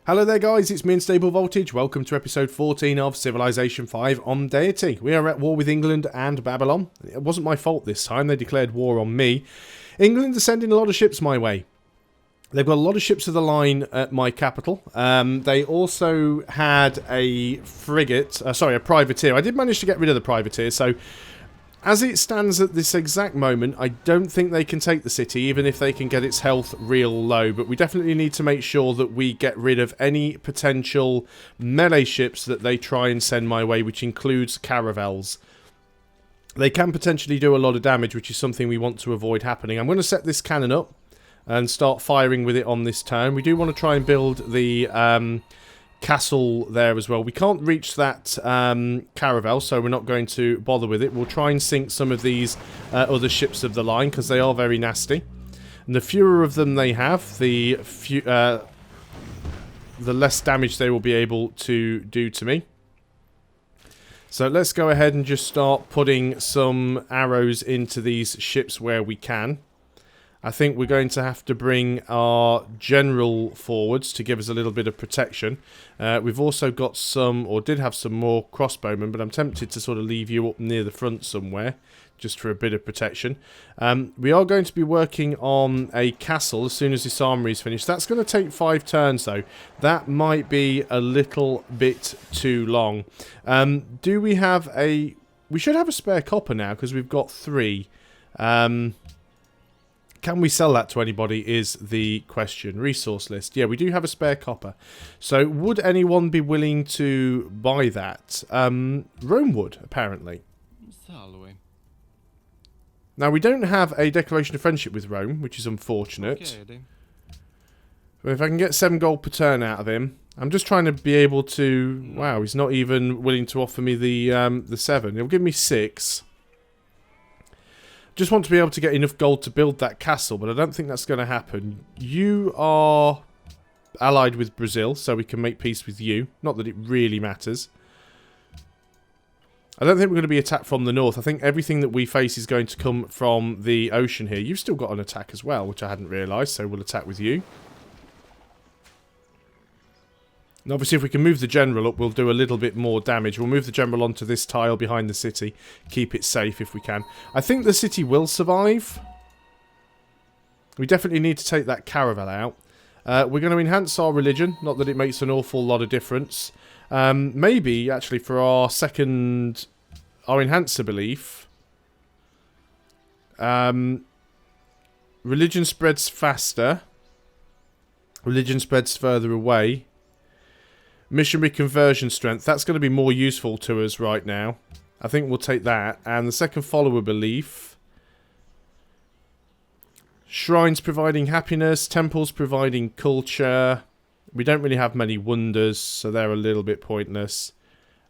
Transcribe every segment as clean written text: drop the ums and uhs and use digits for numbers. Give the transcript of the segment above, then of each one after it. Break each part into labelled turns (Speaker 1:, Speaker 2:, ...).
Speaker 1: Hello there guys, it's me Unstable Voltage. Welcome to episode 14 of Civilization 5 on Deity. We are at war with England and Babylon. It wasn't my fault this time, they declared war on me. England are sending a lot of ships my way. They've got a lot of ships of the line at my capital. They also had a frigate, a privateer. I did manage to get rid of the privateer, so as it stands at this exact moment, I don't think they can take the city, even if they can get its health real low. But we definitely need to make sure that we get rid of any potential melee ships that they try and send my way, which includes caravels. They can potentially do a lot of damage, which is something we want to avoid happening. I'm going to set this cannon up and start firing with it on this turn. We do want to try and build the castle there as well. We can't reach that caravel, so we're not going to bother with it. We'll try and sink some of these other ships of the line because they are very nasty. And the fewer of them they have, the less damage they will be able to do to me. So let's go ahead and just start putting some arrows into these ships where we can. I think we're going to have to bring our general forwards to give us a little bit of protection. We've also got some, or did have some more crossbowmen, but I'm tempted to sort of leave you up near the front somewhere, just for a bit of protection. We are going to be working on a castle as soon as this armory is finished. That's going to take 5 turns, though. That might be a little bit too long. Do we have a... We should have a spare copper now, because we've got 3. Can we sell that to anybody is the question. Resource list. Yeah, we do have a spare copper. So, would anyone be willing to buy that? Rome would, apparently. Now, we don't have a declaration of friendship with Rome, which is unfortunate. But if I can get 7 gold per turn out of him, I'm just trying to be able to... Wow, he's not even willing to offer me the 7. He'll give me 6. Just want to be able to get enough gold to build that castle, but I don't think that's going to happen. You are allied with Brazil, so we can make peace with you. Not that it really matters. I don't think we're going to be attacked from the north. I think everything that we face is going to come from the ocean here. You've still got an attack as well, which I hadn't realised, so we'll attack with you. And obviously, if we can move the general up, we'll do a little bit more damage. We'll move the general onto this tile behind the city. Keep it safe if we can. I think the city will survive. We definitely need to take that caravel out. We're going to enhance our religion. Not that it makes an awful lot of difference. Maybe, actually, for our second... Our enhancer belief. Religion spreads faster. Religion spreads further away. Missionary conversion strength. That's going to be more useful to us right now. I think we'll take that. And the second follower belief. Shrines providing happiness. Temples providing culture. We don't really have many wonders, so they're a little bit pointless.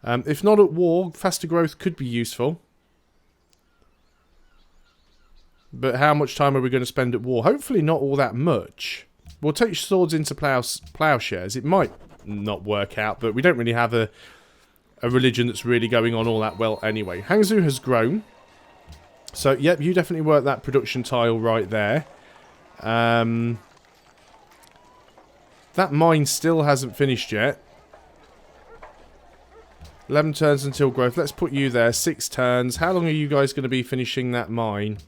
Speaker 1: If not at war, faster growth could be useful. But how much time are we going to spend at war? Hopefully not all that much. We'll take swords into plowshares. It might not work out, but we don't really have a religion that's really going on all that well anyway. Hangzhou has grown. So, yep, you definitely work that production tile right there. That mine still hasn't finished yet. 11 turns until growth. Let's put you there. 6 turns. How long are you guys going to be finishing that mine?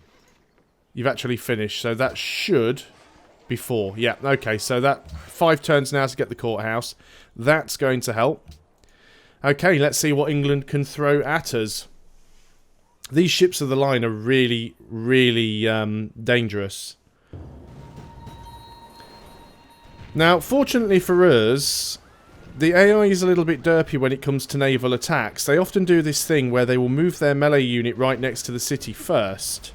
Speaker 1: You've actually finished, so that should... Before, yeah, okay, so that 5 turns now to get the courthouse. That's going to help. Okay, let's see what England can throw at us. These ships of the line are really, really dangerous. Now, fortunately for us, the AI is a little bit derpy when it comes to naval attacks. They often do this thing where they will move their melee unit right next to the city first.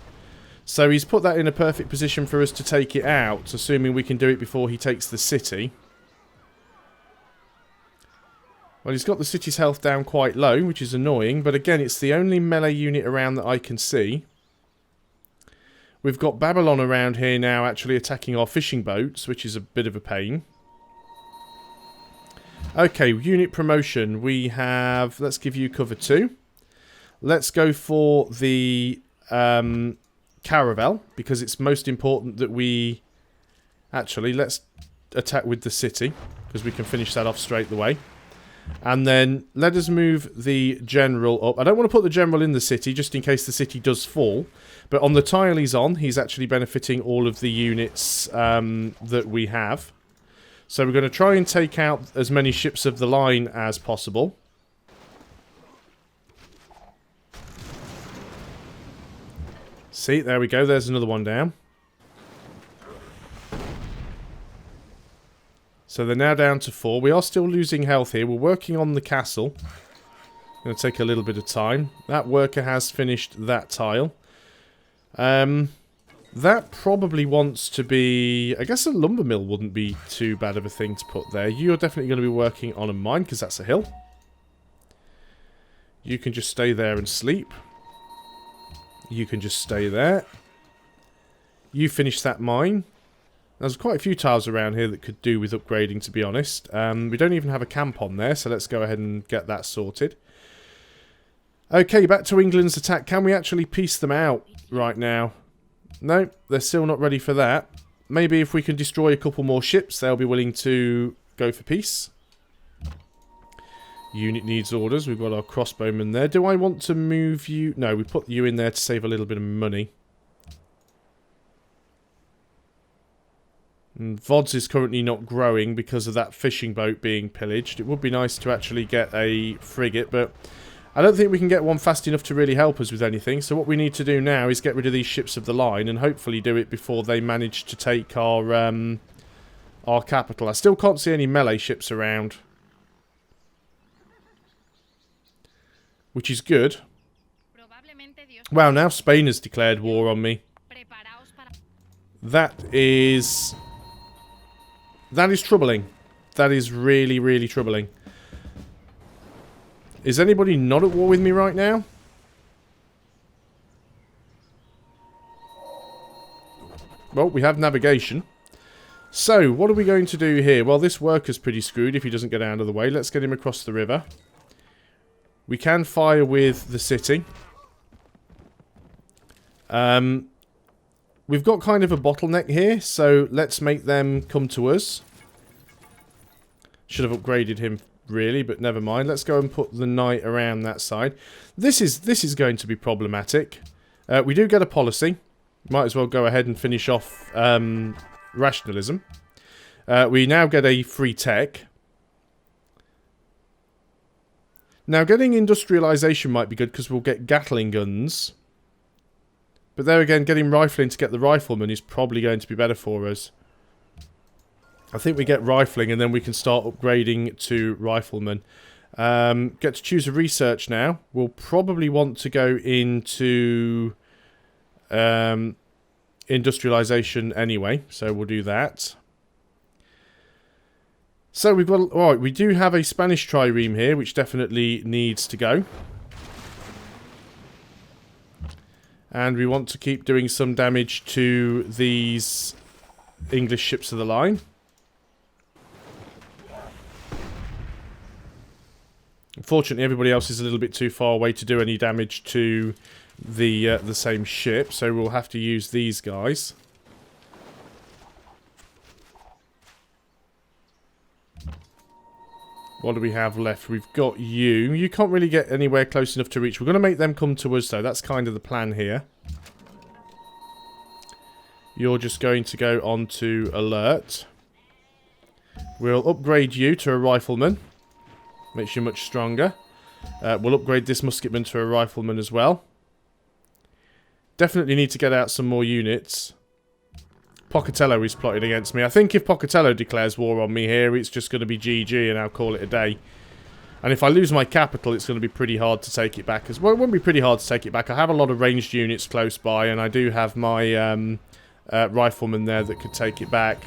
Speaker 1: So he's put that in a perfect position for us to take it out, assuming we can do it before he takes the city. Well, he's got the city's health down quite low, which is annoying, but again, it's the only melee unit around that I can see. We've got Babylon around here now actually attacking our fishing boats, which is a bit of a pain. Okay, unit promotion. We have... Let's give you cover 2. Let's go for the... caravel, because it's most important that we... Actually, let's attack with the city, because we can finish that off straight away. And then let us move the general up. I don't want to put the general in the city, just in case the city does fall. But on the tile he's on, he's actually benefiting all of the units that we have. So we're going to try and take out as many ships of the line as possible. See, there we go. There's another one down. So they're now down to 4. We are still losing health here. We're working on the castle. Going to take a little bit of time. That worker has finished that tile. That probably wants to be... I guess a lumber mill wouldn't be too bad of a thing to put there. You're definitely going to be working on a mine, because that's a hill. You can just stay there and sleep. You can just stay there. You finish that mine. There's quite a few tiles around here that could do with upgrading, to be honest. We don't even have a camp on there, so let's go ahead and get that sorted. Okay, back to England's attack. Can we actually piece them out right now? No, they're still not ready for that. Maybe if we can destroy a couple more ships, they'll be willing to go for peace. Unit needs orders. We've got our crossbowmen there. Do I want to move you? No, we put you in there to save a little bit of money. And VODs is currently not growing because of that fishing boat being pillaged. It would be nice to actually get a frigate, but I don't think we can get one fast enough to really help us with anything. So what we need to do now is get rid of these ships of the line and hopefully do it before they manage to take our capital. I still can't see any melee ships around, which is good. Wow, now Spain has declared war on me. That is troubling. That is really, really troubling. Is anybody not at war with me right now? Well, we have navigation. So, what are we going to do here? Well, this worker's pretty screwed if he doesn't get out of the way. Let's get him across the river. We can fire with the city. We've got kind of a bottleneck here, so let's make them come to us. Should have upgraded him, really, but never mind. Let's go and put the knight around that side. This is going to be problematic. We do get a policy. Might as well go ahead and finish off rationalism. We now get a free tech. Now, getting industrialization might be good because we'll get Gatling guns. But there again, getting rifling to get the rifleman is probably going to be better for us. I think we get rifling and then we can start upgrading to rifleman. Get to choose a research now. We'll probably want to go into industrialization anyway, so we'll do that. So we've got... Alright, we do have a Spanish trireme here, which definitely needs to go. And we want to keep doing some damage to these English ships of the line. Unfortunately, everybody else is a little bit too far away to do any damage to the same ship, so we'll have to use these guys. What do we have left? We've got you. You can't really get anywhere close enough to reach. We're going to make them come to us, though. That's kind of the plan here. You're just going to go on to alert. We'll upgrade you to a rifleman. Makes you much stronger. We'll upgrade this musketman to a rifleman as well. Definitely need to get out some more units. Pocatello is plotting against me. I think if Pocatello declares war on me here, it's just going to be GG and I'll call it a day. And if I lose my capital, it's going to be pretty hard to take it back. Well, it won't be pretty hard to take it back. I have a lot of ranged units close by, and I do have my rifleman there that could take it back.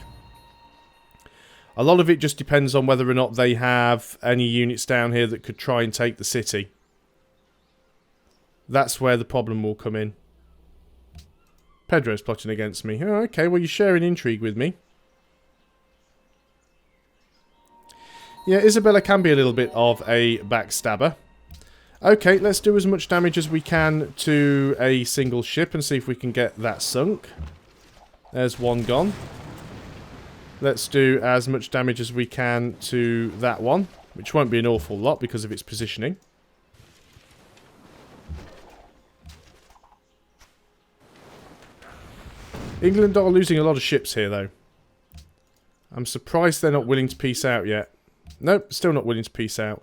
Speaker 1: A lot of it just depends on whether or not they have any units down here that could try and take the city. That's where the problem will come in. Pedro's plotting against me. Oh, okay, well, you're sharing intrigue with me. Yeah, Isabella can be a little bit of a backstabber. Okay, let's do as much damage as we can to a single ship and see if we can get that sunk. There's one gone. Let's do as much damage as we can to that one, which won't be an awful lot because of its positioning. England are losing a lot of ships here, though. I'm surprised they're not willing to peace out yet. Nope, still not willing to peace out.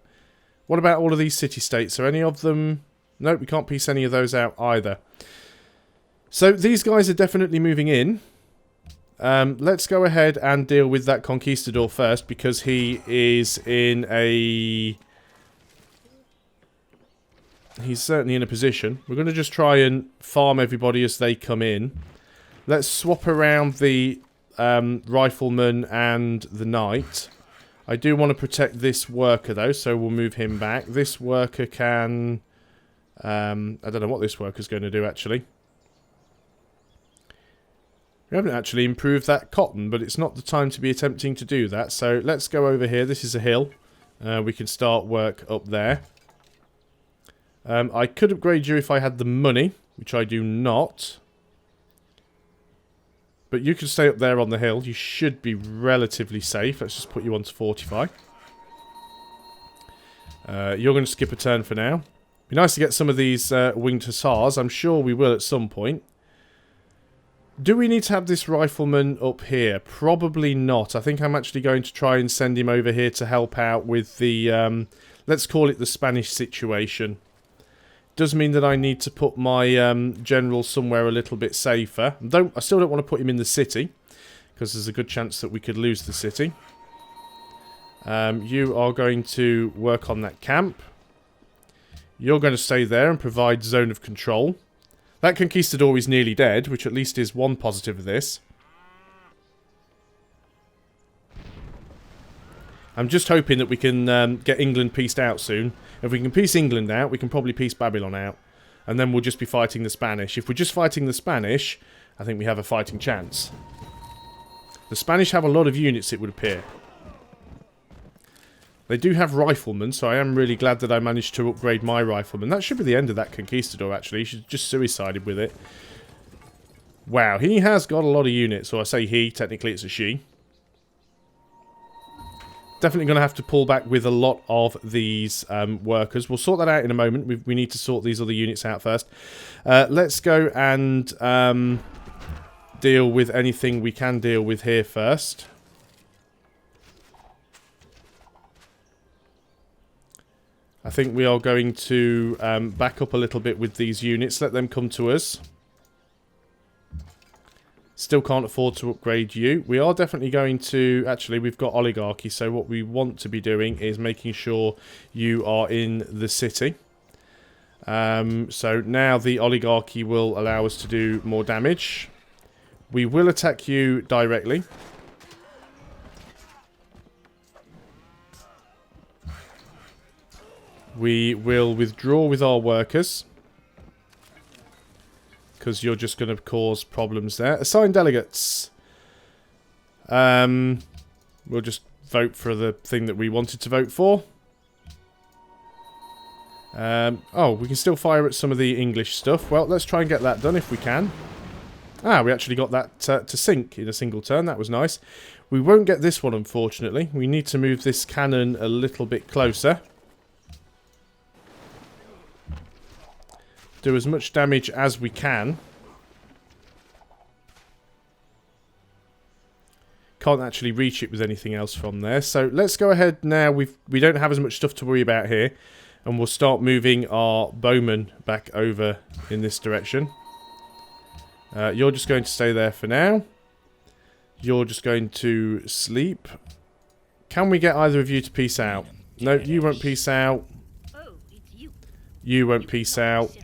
Speaker 1: What about all of these city-states? Are any of them... Nope, we can't peace any of those out either. So these guys are definitely moving in. Let's go ahead and deal with that conquistador first, because he is in a... He's certainly in a position. We're going to just try and farm everybody as they come in. Let's swap around the rifleman and the knight. I do want to protect this worker, though, so we'll move him back. This worker can... I don't know what this worker's going to do, actually. We haven't actually improved that cotton, but it's not the time to be attempting to do that. So let's go over here. This is a hill. We can start work up there. I could upgrade you if I had the money, which I do not. But you can stay up there on the hill. You should be relatively safe. Let's just put you on to fortify. You're going to skip a turn for now. Be nice to get some of these winged hussars. I'm sure we will at some point. Do we need to have this rifleman up here? Probably not. I think I'm actually going to try and send him over here to help out with the, let's call it the Spanish situation. Does mean that I need to put my general somewhere a little bit safer. I still don't want to put him in the city, because there's a good chance that we could lose the city. You are going to work on that camp. You're going to stay there and provide zone of control. That conquistador is nearly dead, which at least is one positive of this. I'm just hoping that we can get England pieced out soon. If we can piece England out, we can probably piece Babylon out. And then we'll just be fighting the Spanish. If we're just fighting the Spanish, I think we have a fighting chance. The Spanish have a lot of units, it would appear. They do have riflemen, so I am really glad that I managed to upgrade my rifleman. That should be the end of that conquistador, actually. He should just suicided with it. Wow, he has got a lot of units. Or I say he, technically it's a she. Definitely going to have to pull back with a lot of these workers. We'll sort that out in a moment. We need to sort these other units out first. Let's go and deal with anything we can deal with here first. I think we are going to back up a little bit with these units. Let them come to us. Still can't afford to upgrade you. We are definitely going to... Actually, we've got oligarchy, so what we want to be doing is making sure you are in the city. So now the oligarchy will allow us to do more damage. We will attack you directly. We will withdraw with our workers, because you're just going to cause problems there. Assign delegates. We'll just vote for the thing that we wanted to vote for. Oh, we can still fire at some of the English stuff. Well, let's try and get that done if we can. Ah, we actually got that to sink in a single turn. That was nice. We won't get this one, unfortunately. We need to move this cannon a little bit closer. Do as much damage as we can. Can't actually reach it with anything else from there. So let's go ahead now. We don't have as much stuff to worry about here. And we'll start moving our bowmen back over in this direction. You're just going to stay there for now. You're just going to sleep. Can we get either of you to peace out? No, you won't peace out. You won't peace out.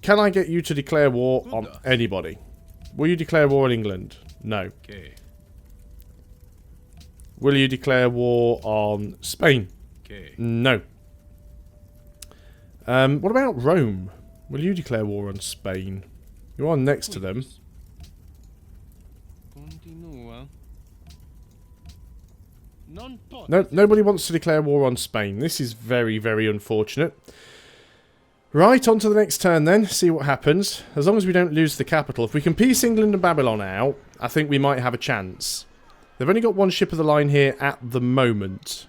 Speaker 1: Can I get you to declare war on anybody? Will you declare war on England? No. Will you declare war on Spain? No. What about Rome? Will you declare war on Spain? You are next to them. No, nobody wants to declare war on Spain. This is very, very unfortunate. Right, on to the next turn then, see what happens. As long as we don't lose the capital. If we can piece England and Babylon out, I think we might have a chance. They've only got one ship of the line here at the moment.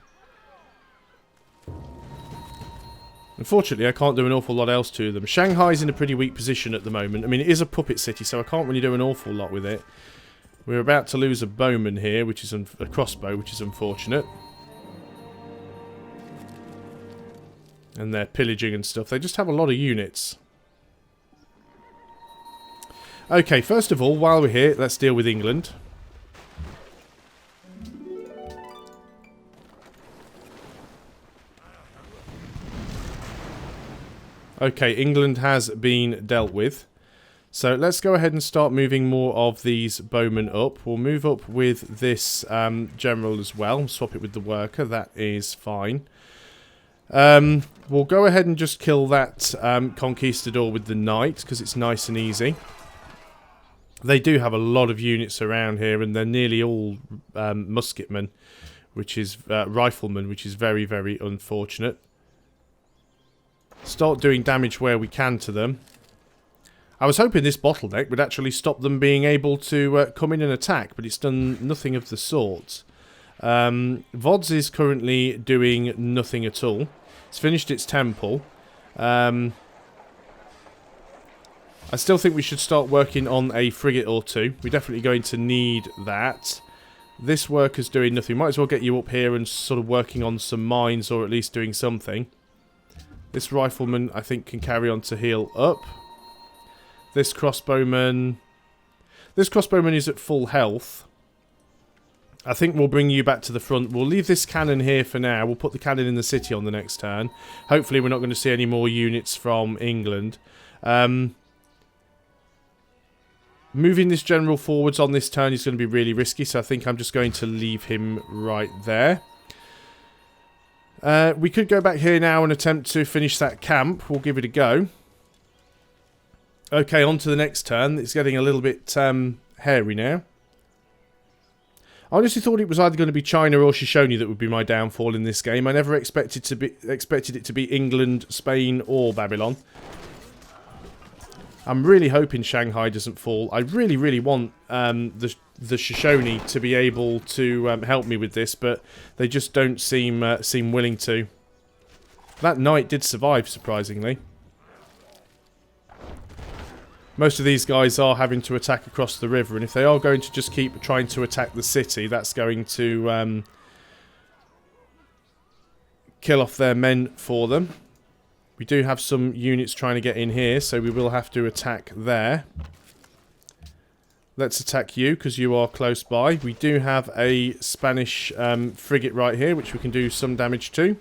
Speaker 1: Unfortunately, I can't do an awful lot else to them. Shanghai's in a pretty weak position at the moment. I mean, it is a puppet city, so I can't really do an awful lot with it. We're about to lose a bowman here, which is a crossbow, which is unfortunate. And they're pillaging and stuff. They just have a lot of units. Okay, first of all, while we're here, let's deal with England. Okay, England has been dealt with. So let's go ahead and start moving more of these bowmen up. We'll move up with this general as well. Swap it with the worker. That is fine. We'll go ahead and just kill that conquistador with the knight, because it's nice and easy. They do have a lot of units around here, and they're nearly all musketmen, which is riflemen, which is very, very unfortunate. Start doing damage where we can to them. I was hoping this bottleneck would actually stop them being able to come in and attack, but it's done nothing of the sort. Vod's is currently doing nothing at all. It's finished its temple. I still think we should start working on a frigate or two. We're definitely going to need that. This worker's doing nothing. Might as well get you up here and sort of working on some mines, or at least doing something. This rifleman, I think, can carry on to heal up. This crossbowman is at full health. I think we'll bring you back to the front. We'll leave this cannon here for now. We'll put the cannon in the city on the next turn. Hopefully we're not going to see any more units from England. Moving this general forwards on this turn is going to be really risky, so I think I'm just going to leave him right there. We could go back here now and attempt to finish that camp. We'll give it a go. Okay, on to the next turn. It's getting a little bit hairy now. I honestly thought it was either going to be China or Shoshone that would be my downfall in this game. I never expected it to be England, Spain, or Babylon. I'm really hoping Shanghai doesn't fall. I really, really want the Shoshone to be able to help me with this, but they just don't seem willing to. That knight did survive, surprisingly. Most of these guys are having to attack across the river, and if they are going to just keep trying to attack the city, that's going to kill off their men for them. We do have some units trying to get in here, so we will have to attack there. Let's attack you, because you are close by. We do have a Spanish frigate right here, which we can do some damage to.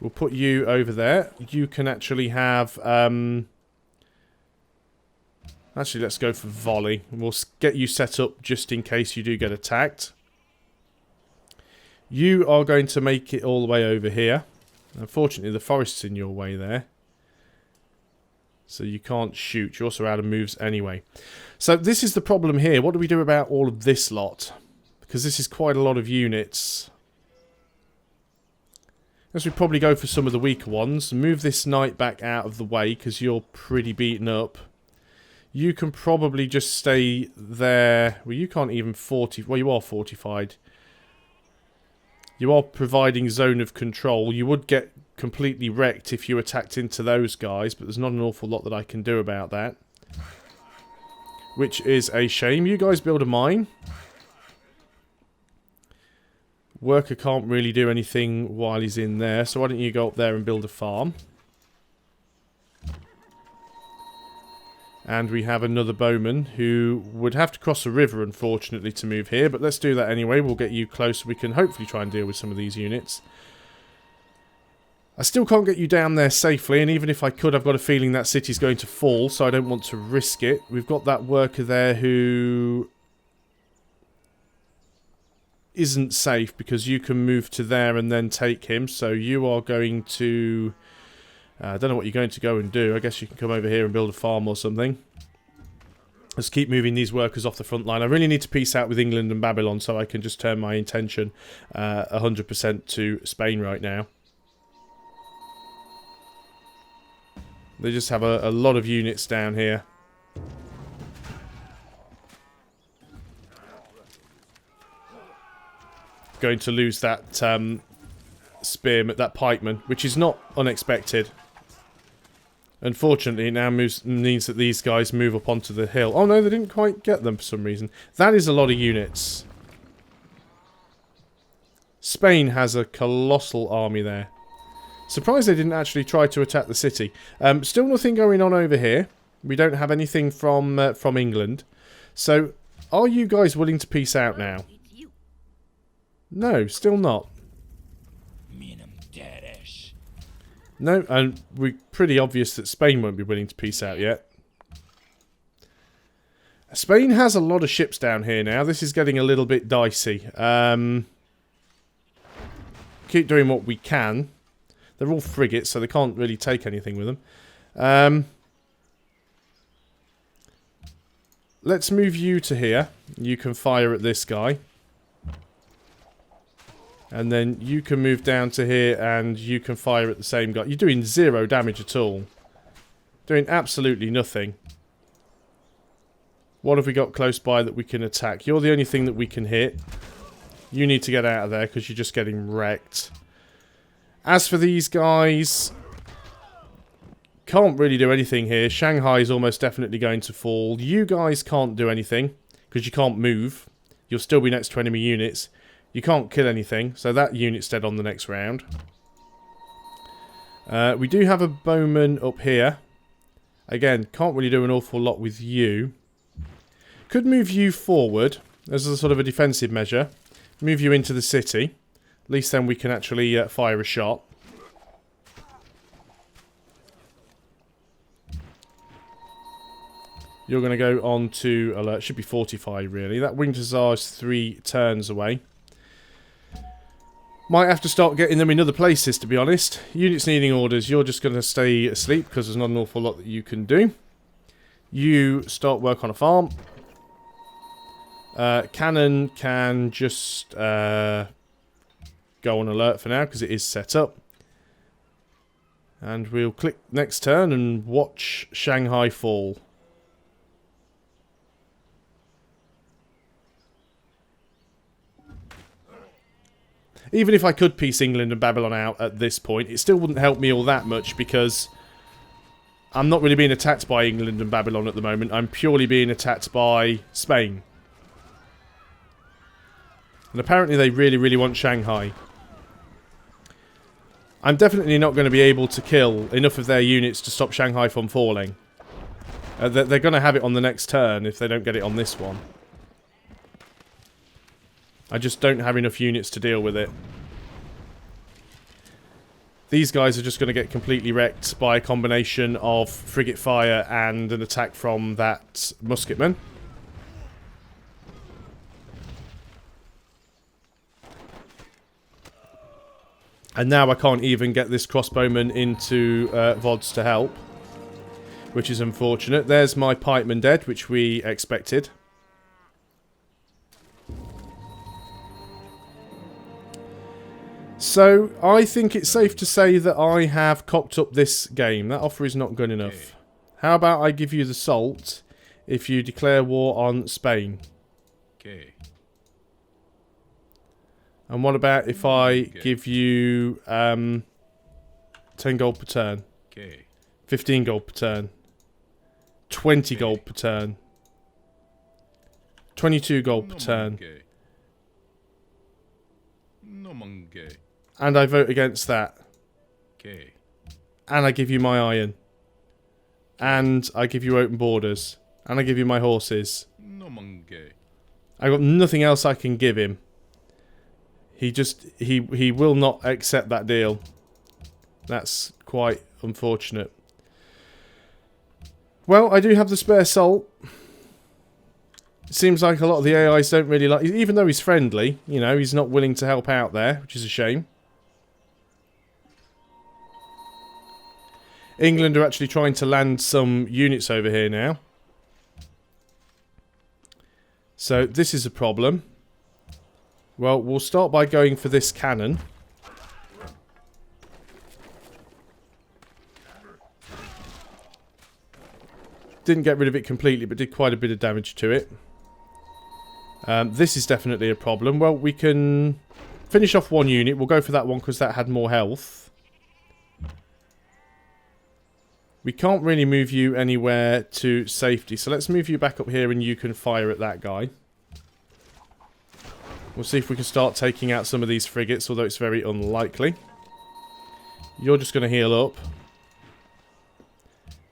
Speaker 1: We'll put you over there. You can actually have... Actually, let's go for volley. We'll get you set up just in case you do get attacked. You are going to make it all the way over here. Unfortunately, the forest's in your way there. So you can't shoot. You're also out of moves anyway. So this is the problem here. What do we do about all of this lot? Because this is quite a lot of units. I guess we probably go for some of the weaker ones. Move this knight back out of the way because you're pretty beaten up. You can probably just stay there. Well, you can't even well, you are fortified. You are providing zone of control. You would get completely wrecked if you attacked into those guys, but there's not an awful lot that I can do about that. Which is a shame. You guys build a mine. Worker can't really do anything while he's in there, so why don't you go up there and build a farm? And we have another bowman who would have to cross a river, unfortunately, to move here. But let's do that anyway. We'll get you close. We can hopefully try and deal with some of these units. I still can't get you down there safely. And even if I could, I've got a feeling that city's going to fall. So I don't want to risk it. We've got that worker there who isn't safe because you can move to there and then take him. So you are going to... I don't know what you're going to go and do. I guess you can come over here and build a farm or something. Let's keep moving these workers off the front line. I really need to peace out with England and Babylon so I can just turn my intention 100% to Spain right now. They just have a lot of units down here. Going to lose that spearman, that pikeman, which is not unexpected. Unfortunately, it now means that these guys move up onto the hill. Oh no, they didn't quite get them for some reason. That is a lot of units. Spain has a colossal army there. Surprised they didn't actually try to attack the city. Still nothing going on over here. We don't have anything from England. So, are you guys willing to peace out now? No, still not. No, and we're pretty obvious that Spain won't be willing to peace out yet. Spain has a lot of ships down here now. This is getting a little bit dicey. Keep doing what we can. They're all frigates, so they can't really take anything with them. Let's move you to here. You can fire at this guy. And then you can move down to here and you can fire at the same guy. You're doing 0 damage at all. Doing absolutely nothing. What have we got close by that we can attack? You're the only thing that we can hit. You need to get out of there because you're just getting wrecked. As for these guys, can't really do anything here. Shanghai is almost definitely going to fall. You guys can't do anything because you can't move. You'll still be next to enemy units. You can't kill anything, so that unit's dead on the next round. We do have a bowman up here. Again, can't really do an awful lot with you. Could move you forward as a sort of a defensive measure. Move you into the city. At least then we can actually fire a shot. You're going to go on to alert. Should be 45 really. That Winged Hussar is 3 turns away. Might have to start getting them in other places, to be honest. Units needing orders. You're just going to stay asleep because there's not an awful lot that you can do. You start work on a farm. Cannon can just go on alert for now because it is set up. And we'll click next turn and watch Shanghai fall. Even if I could piece England and Babylon out at this point, it still wouldn't help me all that much because I'm not really being attacked by England and Babylon at the moment. I'm purely being attacked by Spain. And apparently they really, really want Shanghai. I'm definitely not going to be able to kill enough of their units to stop Shanghai from falling. They're going to have it on the next turn if they don't get it on this one. I just don't have enough units to deal with it. These guys are just going to get completely wrecked by a combination of frigate fire and an attack from that musketman. And now I can't even get this crossbowman into VODs to help, which is unfortunate. There's my pikeman dead, which we expected. So, I think it's safe to say that I have cocked up this game. That offer is not good enough. How about I give you the salt if you declare war on Spain?
Speaker 2: Okay.
Speaker 1: And what about if I give you 10 gold per turn?
Speaker 2: Okay.
Speaker 1: 15 gold per turn. 20 gold per turn. 22 gold per turn. And I vote against that.
Speaker 2: Okay.
Speaker 1: And I give you my iron. And I give you open borders. And I give you my horses. I've got nothing else I can give him. He will not accept that deal. That's quite unfortunate. Well, I do have the spare salt. It seems like a lot of the AIs don't really like... Even though he's friendly, you know, he's not willing to help out there, which is a shame. England are actually trying to land some units over here now. So, this is a problem. Well, we'll start by going for this cannon. Didn't get rid of it completely, but did quite a bit of damage to it. This is definitely a problem. Well, we can finish off one unit. We'll go for that one because that had more health. We can't really move you anywhere to safety, so let's move you back up here and you can fire at that guy. We'll see if we can start taking out some of these frigates, although it's very unlikely. You're just going to heal up.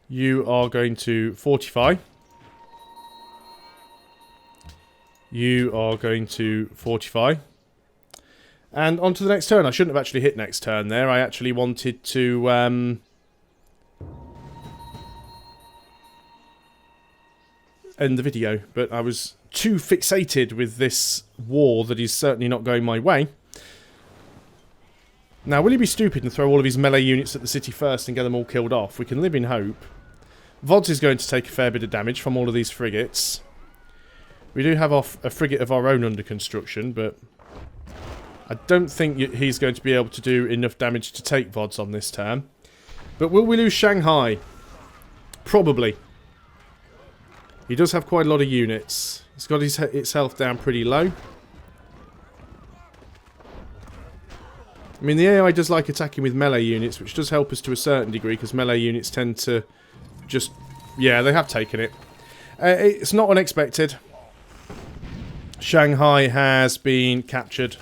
Speaker 1: You are going to fortify. You are going to fortify. And on to the next turn. I shouldn't have actually hit next turn there. I actually wanted to... end the video, but I was too fixated with this war that is certainly not going my way. Now, will he be stupid and throw all of his melee units at the city first and get them all killed off? We can live in hope. Vods is going to take a fair bit of damage from all of these frigates. We do have a frigate of our own under construction, but I don't think he's going to be able to do enough damage to take Vods on this turn. But will we lose Shanghai? Probably. He does have quite a lot of units. He's got its health down pretty low. I mean, the AI does like attacking with melee units, which does help us to a certain degree, because melee units tend to just... Yeah, they have taken it. It's not unexpected. Shanghai has been captured.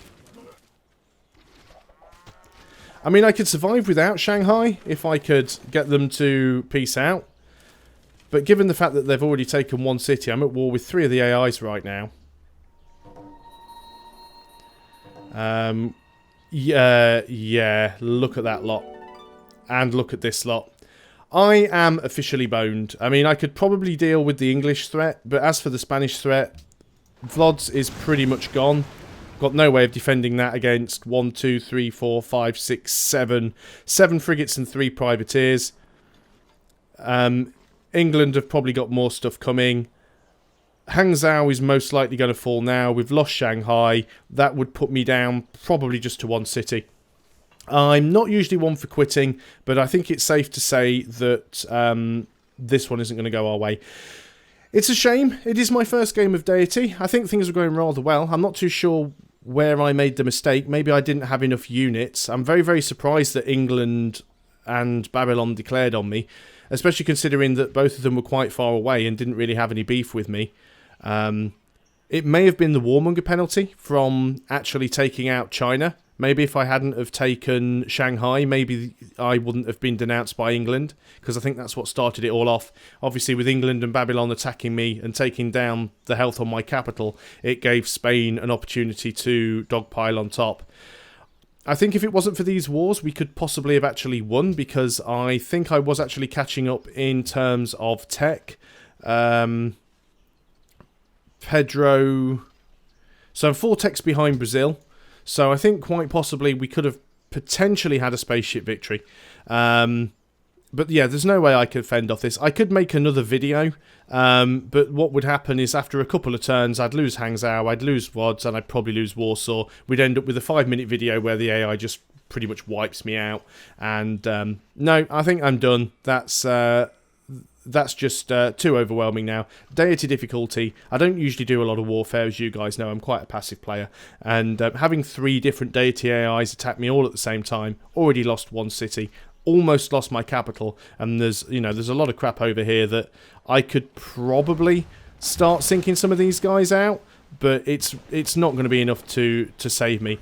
Speaker 1: I mean, I could survive without Shanghai if I could get them to peace out. But given the fact that they've already taken one city, I'm at war with 3 of the AIs right now. Yeah, look at that lot. And look at this lot. I am officially boned. I mean, I could probably deal with the English threat, but as for the Spanish threat, Vlods is pretty much gone. Got no way of defending that against 1, 2, 3, 4, 5, 6, 7. 7 frigates and 3 privateers. England have probably got more stuff coming. Hangzhou is most likely going to fall now. We've lost Shanghai. That would put me down probably just to 1 city. I'm not usually one for quitting, but I think it's safe to say that this one isn't going to go our way. It's a shame. It is my first game of Deity. I think things are going rather well. I'm not too sure where I made the mistake. Maybe I didn't have enough units. I'm very, very surprised that England and Babylon declared on me, especially considering that both of them were quite far away and didn't really have any beef with me. It may have been the warmonger penalty from actually taking out China. Maybe if I hadn't have taken Shanghai, maybe I wouldn't have been denounced by England, because I think that's what started it all off. Obviously, with England and Babylon attacking me and taking down the health on my capital, it gave Spain an opportunity to dogpile on top. I think if it wasn't for these wars, we could possibly have actually won, because I think I was actually catching up in terms of tech. Pedro... So I'm 4 techs behind Brazil. So I think quite possibly we could have potentially had a spaceship victory. But yeah, there's no way I could fend off this. I could make another video, but what would happen is after a couple of turns, I'd lose Hangzhou, I'd lose Vods, and I'd probably lose Warsaw. We'd end up with a 5-minute video where the AI just pretty much wipes me out. And no, I think I'm done. That's just too overwhelming now. Deity difficulty. I don't usually do a lot of warfare, as you guys know. I'm quite a passive player. And having 3 different Deity AIs attack me all at the same time. Already lost 1 city. Almost lost my capital. And there's a lot of crap over here that I could probably start sinking some of these guys out. But it's not going to be enough to save me.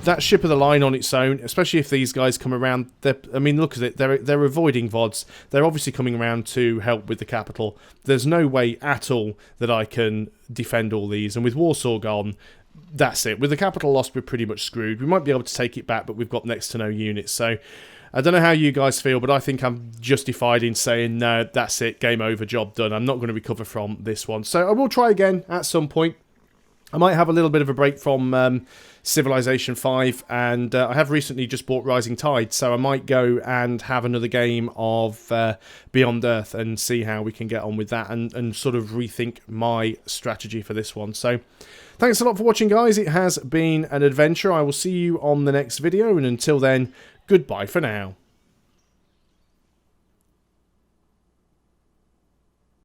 Speaker 1: That ship of the line on its own, especially if these guys come around, I mean, look at it, they're avoiding Vods. They're obviously coming around to help with the capital. There's no way at all that I can defend all these, and with Warsaw gone, that's it. With the capital lost, we're pretty much screwed. We might be able to take it back, but we've got next to no units, so I don't know how you guys feel, but I think I'm justified in saying, no, that's it, game over, job done. I'm not going to recover from this one, so I will try again at some point. I might have a little bit of a break from Civilization 5, and I have recently just bought Rising Tide, so I might go and have another game of Beyond Earth and see how we can get on with that and sort of rethink my strategy for this one. So thanks a lot for watching, guys. It has been an adventure. I will see you on the next video, and until then, goodbye for now.